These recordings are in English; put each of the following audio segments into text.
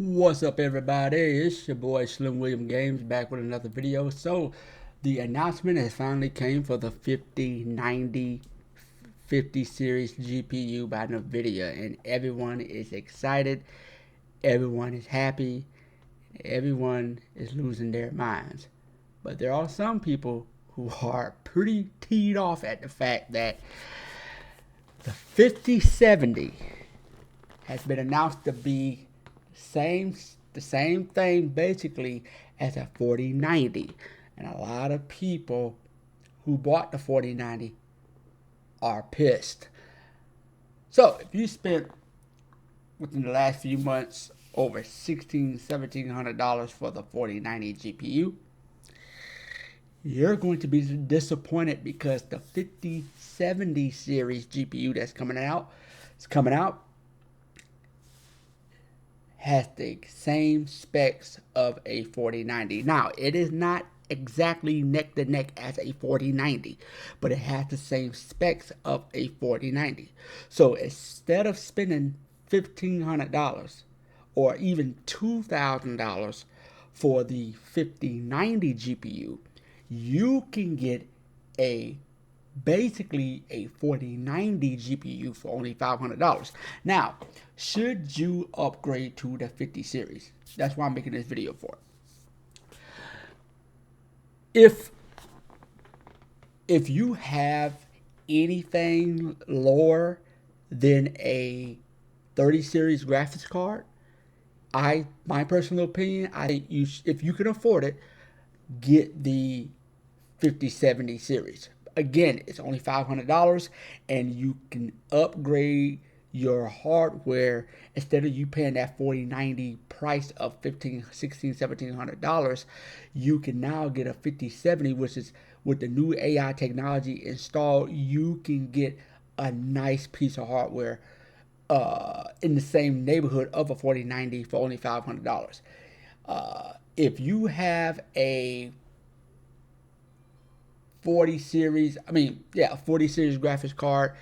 What's up, everybody? It's your boy Slim William Games back with another video. So the announcement has finally came for the 5090 50 series GPU by NVIDIA, and everyone is excited, everyone is happy, everyone is losing their minds. But there are some people who are pretty teed off at the fact that the 5070 has been announced to be the same thing basically as a 4090, and a lot of people who bought the 4090 are pissed. So if you spent within the last few months over $1,700 for the 4090 GPU, you're going to be disappointed because the 5070 series GPU that's coming out has the same specs of a 4090. Now, it is not exactly neck to neck as a 4090, but it has the same specs of a 4090. So instead of spending $1,500 or even $2,000 for the 5090 GPU, you can get basically a 4090 GPU for only $500. Now, should you upgrade to the 50 series? That's why I'm making this video for. If you have anything lower than a 30 series graphics card, my personal opinion, I think if you can afford it, get the 5070 series. Again, it's only $500, and you can upgrade your hardware. Instead of you paying that 4090 price of $1,500, $1,600, $1,700, you can now get a 5070, which is with the new AI technology installed. You can get a nice piece of hardware in the same neighborhood of a 4090 for only $500. If you have a 40 series graphics card.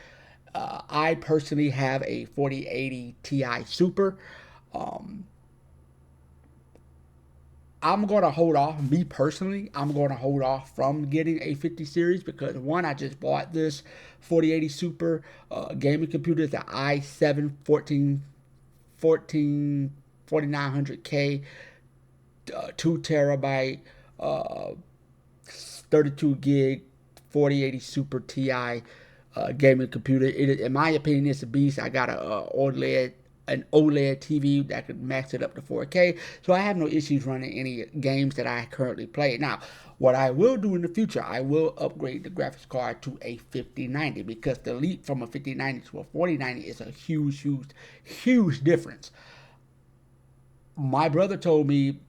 I personally have a 4080 Ti Super. I'm going to hold off, me personally, I'm going to hold off from getting a 50 series because, one, I just bought this 4080 Super gaming computer. It's an i7 4900K, 2 terabyte, 32 gig 4080 Super Ti gaming computer. In my opinion, it's a beast. I got an OLED TV that could max it up to 4K, so I have no issues running any games that I currently play. Now, what I will do in the future, I will upgrade the graphics card to a 5090 because the leap from a 5090 to a 4090 is a huge difference. My brother told me,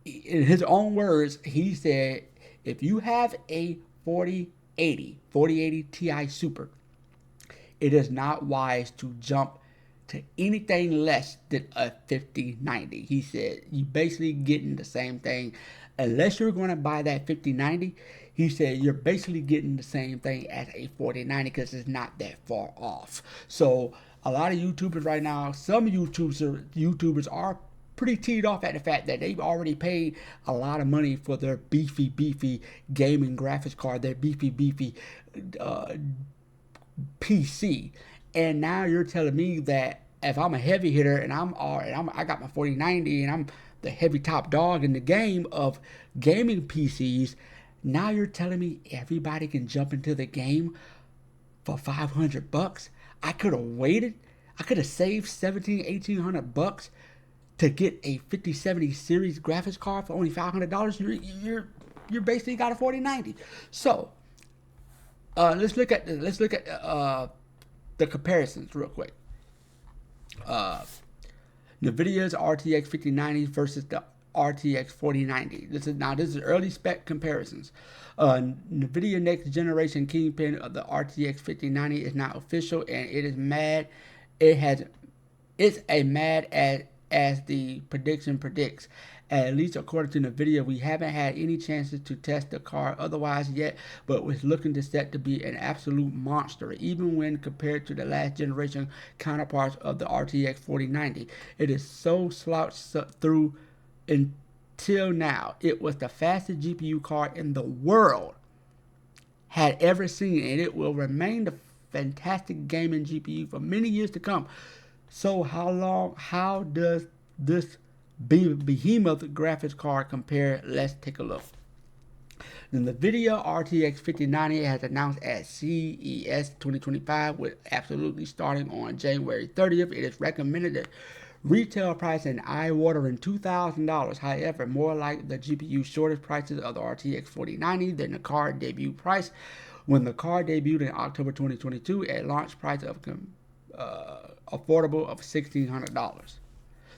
in his own words, he said, if you have a 4080 Ti Super, it is not wise to jump to anything less than a 5090. He said, you basically getting the same thing. Unless you're going to buy that 5090, he said, you're basically getting the same thing as a 4090 because it's not that far off. So a lot of YouTubers right now, some YouTubers are pretty teed off at the fact that they've already paid a lot of money for their beefy gaming graphics card, their beefy PC, and now you're telling me that if I'm a heavy hitter and I got my 4090 and I'm the heavy top dog in the game of gaming PCs, now you're telling me everybody can jump into the game for $500? I could have waited. I could have saved $1,700-$1,800 to get a 5070 series graphics card for only $500. You're basically got a 4090. So let's look at the comparisons real quick. NVIDIA's RTX 5090 versus the RTX 4090. This is early spec comparisons. NVIDIA next generation Kingpin of the RTX 5090 is not official, and it is mad. It's a mad as the prediction predicts, At least according to the video, we haven't had any chances to test the card otherwise yet, but was looking to set to be an absolute monster, even when compared to the last generation counterparts of the RTX 4090. It is so slouched through until now. It was the fastest GPU card in the world had ever seen, and it will remain the fantastic gaming GPU for many years to come. So how does this behemoth graphics card compare? Let's take a look. The NVIDIA RTX 5090 has announced at CES 2025, with absolutely starting on January 30th. It is recommended that retail price an eye-watering $2,000. However, more like the GPU shortage prices of the RTX 4090 than the card debut price. When the card debuted in October 2022, at launch price of affordable of $1,600.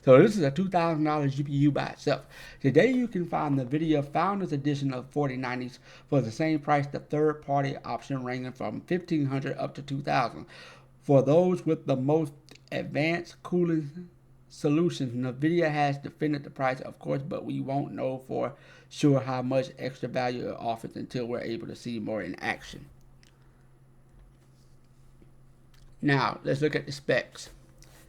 So this is a $2,000 GPU by itself. Today you can find the NVIDIA Founders Edition of 4090s for the same price, the third-party option ranging from $1,500 up to $2,000. For those with the most advanced cooling solutions, NVIDIA has defended the price, of course, but we won't know for sure how much extra value it offers until we're able to see more in action. Now, let's look at the specs.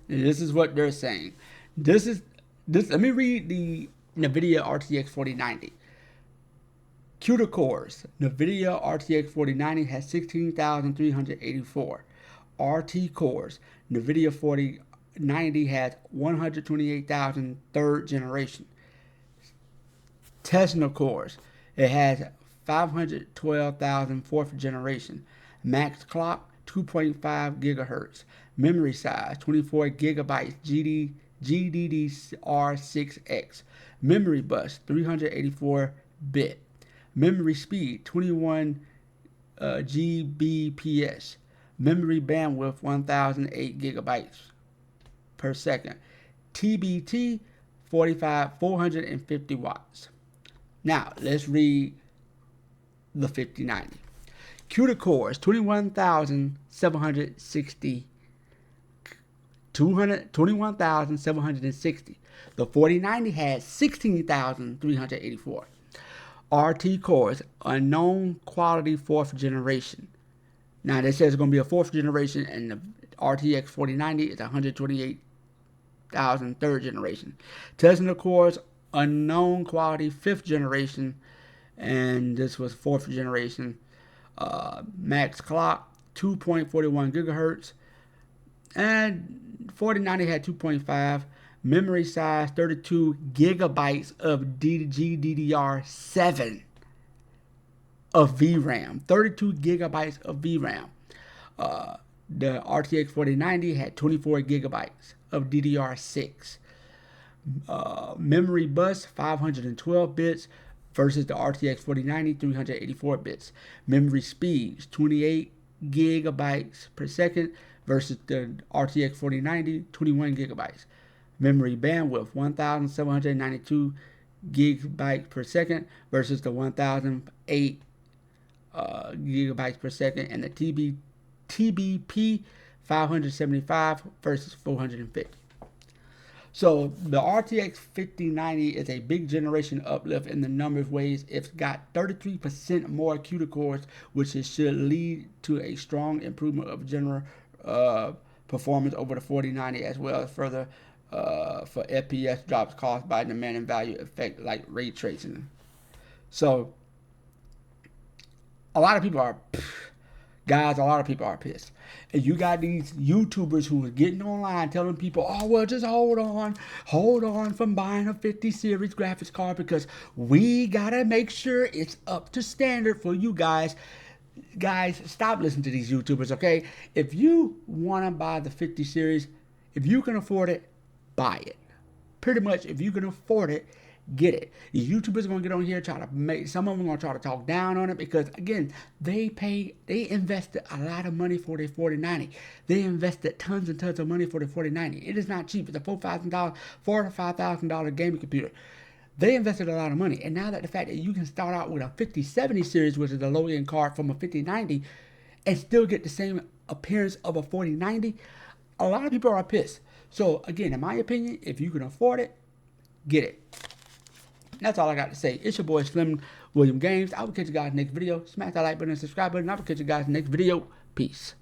And this is what they're saying. Let me read the NVIDIA RTX 4090. CUDA cores. NVIDIA RTX 4090 has 16,384. RT cores. NVIDIA 4090 has 128,000 third generation. Tesla cores. It has 512,000 fourth generation. Max clock 2.5 gigahertz. Memory size 24 gigabytes GDDR6X. Memory bus 384 bit. Memory speed 21 Gbps. Memory bandwidth 1008 gigabytes per second. TBT 450 watts. Now let's read the 5090. CUDA cores 21,760. The 4090 has 16,384. RT cores, unknown quality fourth generation. Now this says it's going to be a fourth generation, and the RTX 4090 is 128,000 third generation. Tesla cores, unknown quality fifth generation, and this was fourth generation. Max clock 2.41 gigahertz, and 4090 had 2.5. Memory size 32 gigabytes of GDDR7 of VRAM. 32 gigabytes of VRAM. The RTX 4090 had 24 gigabytes of DDR6. Memory bus 512 bits versus the RTX 4090 384 bits. Memory speeds 28 gigabytes per second versus the RTX 4090 21 gigabytes. Memory bandwidth 1792 gigabytes per second versus the 1008 gigabytes per second, and the TBP 575 versus 450. So the RTX 5090 is a big generation uplift in the number of ways. It's got 33% more CUDA cores, which should lead to a strong improvement of general performance over the 4090, as well as further for FPS drops caused by demand and value effect like ray tracing. So a lot of people are pissed. And you got these YouTubers who are getting online telling people, oh, well, just hold on from buying a 50 series graphics card because we got to make sure it's up to standard for you guys. Guys, stop listening to these YouTubers, okay? If you want to buy the 50 series, if you can afford it, buy it. Pretty much, if you can afford it, get it. These YouTubers are going to get on here, some of them are going to try to talk down on it because, again, they invested a lot of money for their 4090. They invested tons and tons of money for their 4090. It is not cheap. It's a $4,000 to $5,000 gaming computer. They invested a lot of money. And now that the fact that you can start out with a 5070 series, which is the low-end card from a 5090, and still get the same appearance of a 4090, a lot of people are pissed. So, again, in my opinion, if you can afford it, get it. That's all I got to say. It's your boy Slim William Games. I will catch you guys next video. Smash that like button and subscribe button. I will catch you guys next video. Peace.